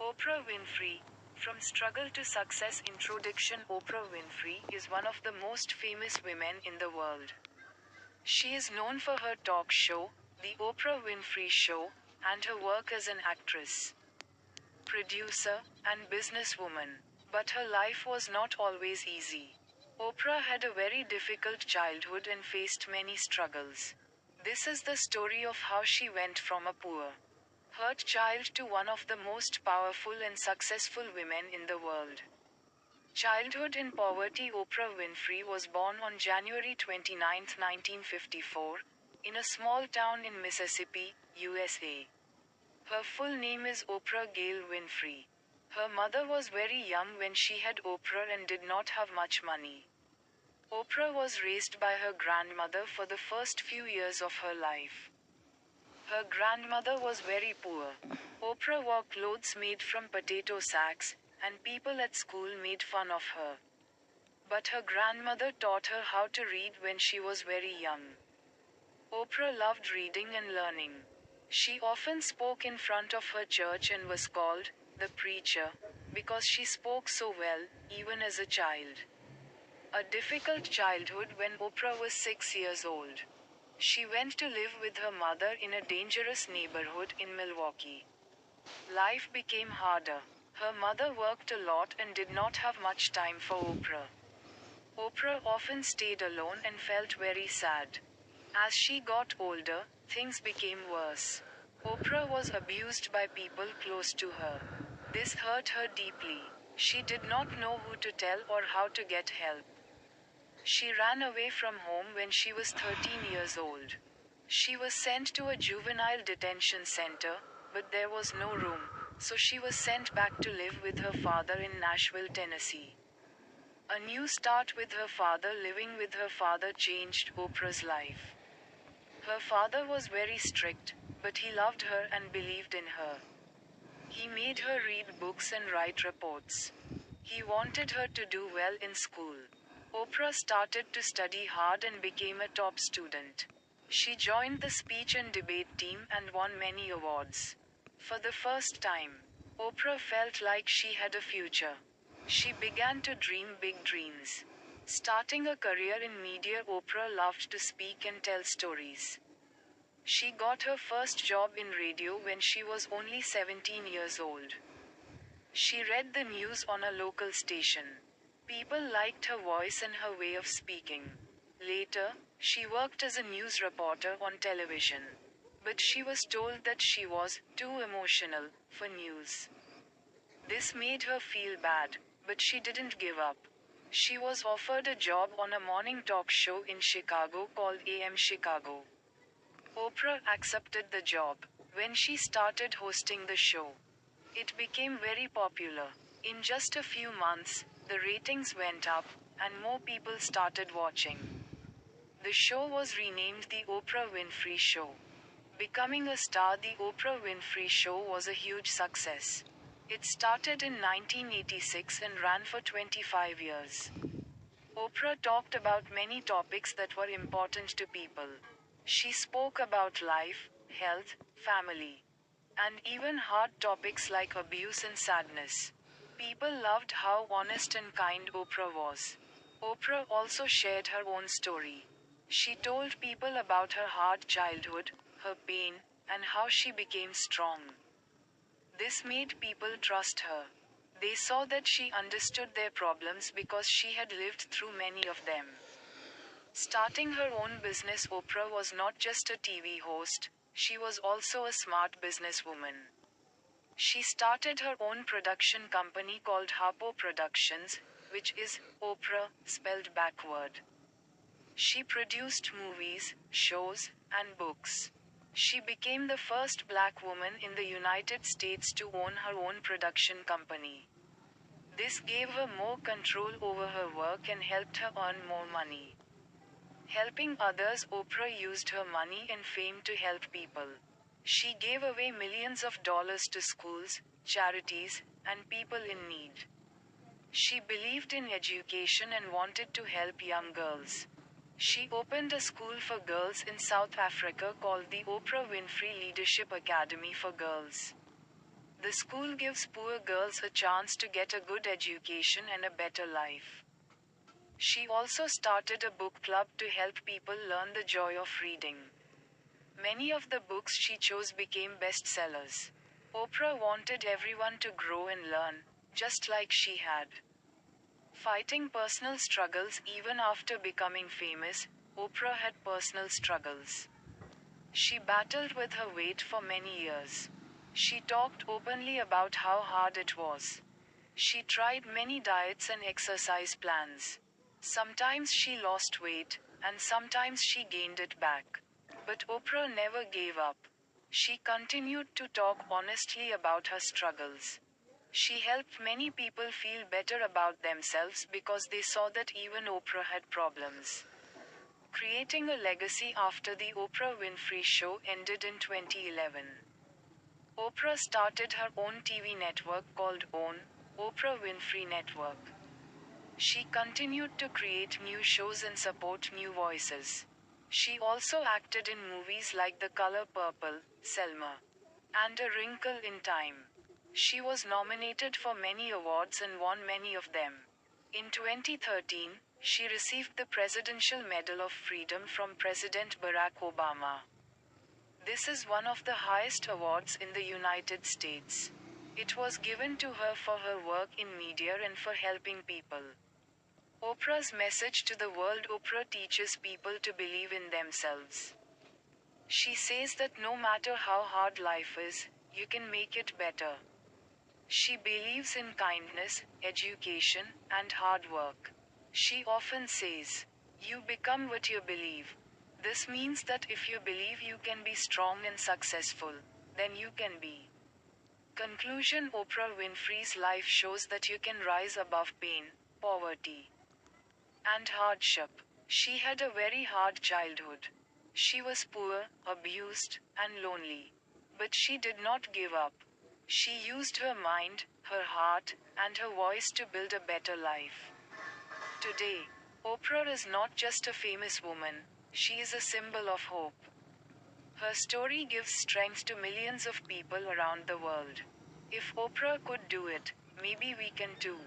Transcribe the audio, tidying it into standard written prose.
Oprah Winfrey. From Struggle to Success Introduction. Oprah Winfrey is one of the most famous women in the world. She is known for her talk show, The Oprah Winfrey Show, and her work as an actress, producer, and businesswoman. But her life was not always easy. Oprah had a very difficult childhood and faced many struggles. This is the story of how she went from a poor, hurt child to one of the most powerful and successful women in the world. Childhood in poverty. Oprah Winfrey was born on January 29, 1954, in a small town in Mississippi, USA. Her full name is Oprah Gail Winfrey. Her mother was very young when she had Oprah and did not have much money. Oprah was raised by her grandmother for the first few years of her life. Her grandmother was very poor. Oprah wore clothes made from potato sacks, and people at school made fun of her. But her grandmother taught her how to read when she was very young. Oprah loved reading and learning. She often spoke in front of her church and was called the preacher because she spoke so well, even as a child. A difficult childhood. When Oprah was 6 years old, she went to live with her mother in a dangerous neighborhood in Milwaukee. Life became harder. Her mother worked a lot and did not have much time for Oprah. Oprah often stayed alone and felt very sad. As she got older, things became worse. Oprah was abused by people close to her. This hurt her deeply. She did not know who to tell or how to get help. She ran away from home when she was 13 years old. She was sent to a juvenile detention center, but there was no room, so she was sent back to live with her father in Nashville, Tennessee. A new start with her father. Living with her father changed Oprah's life. Her father was very strict, but he loved her and believed in her. He made her read books and write reports. He wanted her to do well in school. Oprah started to study hard and became a top student. She joined the speech and debate team and won many awards. For the first time, Oprah felt like she had a future. She began to dream big dreams. Starting a career in media. Oprah loved to speak and tell stories. She got her first job in radio when she was only 17 years old. She read the news on a local station. People liked her voice and her way of speaking. Later, she worked as a news reporter on television. But she was told that she was too emotional for news. This made her feel bad, but she didn't give up. She was offered a job on a morning talk show in Chicago called AM Chicago. Oprah accepted the job. When she started hosting the show, it became very popular. In just a few months, the ratings went up, and more people started watching. The show was renamed The Oprah Winfrey Show. Becoming a star. The Oprah Winfrey Show was a huge success. It started in 1986 and ran for 25 years. Oprah talked about many topics that were important to people. She spoke about life, health, family, and even hard topics like abuse and sadness. People loved how honest and kind Oprah was. Oprah also shared her own story. She told people about her hard childhood, her pain, and how she became strong. This made people trust her. They saw that she understood their problems because she had lived through many of them. Starting her own business. Oprah was not just a TV host, she was also a smart businesswoman. She started her own production company called Harpo Productions, which is Oprah spelled backward. She produced movies, shows, and books. She became the first black woman in the United States to own her own production company. This gave her more control over her work and helped her earn more money. Helping others. Oprah used her money and fame to help people. She gave away millions of dollars to schools, charities, and people in need. She believed in education and wanted to help young girls. She opened a school for girls in South Africa called the Oprah Winfrey Leadership Academy for Girls. The school gives poor girls a chance to get a good education and a better life. She also started a book club to help people learn the joy of reading. Many of the books she chose became bestsellers. Oprah wanted everyone to grow and learn, just like she had. Fighting personal struggles even after becoming famous, Oprah had personal struggles. She battled with her weight for many years. She talked openly about how hard it was. She tried many diets and exercise plans. Sometimes she lost weight, and sometimes she gained it back. But Oprah never gave up. She continued to talk honestly about her struggles. She helped many people feel better about themselves because they saw that even Oprah had problems. Creating a legacy after the Oprah Winfrey Show ended in 2011. Oprah started her own TV network called Oprah Winfrey Network. She continued to create new shows and support new voices. She also acted in movies like The Color Purple, Selma, and A Wrinkle in Time. She was nominated for many awards and won many of them. In 2013, she received the Presidential Medal of Freedom from President Barack Obama. This is one of the highest awards in the United States. It was given to her for her work in media and for helping people. Oprah's message to the world: Oprah teaches people to believe in themselves. She says that no matter how hard life is, you can make it better. She believes in kindness, education, and hard work. She often says, "You become what you believe." This means that if you believe you can be strong and successful, then you can be. Conclusion: Oprah Winfrey's life shows that you can rise above pain, poverty, and hardship. She had a very hard childhood. She was poor, abused, and lonely. But she did not give up. She used her mind, her heart, and her voice to build a better life. Today, Oprah is not just a famous woman, she is a symbol of hope. Her story gives strength to millions of people around the world. If Oprah could do it, maybe we can too.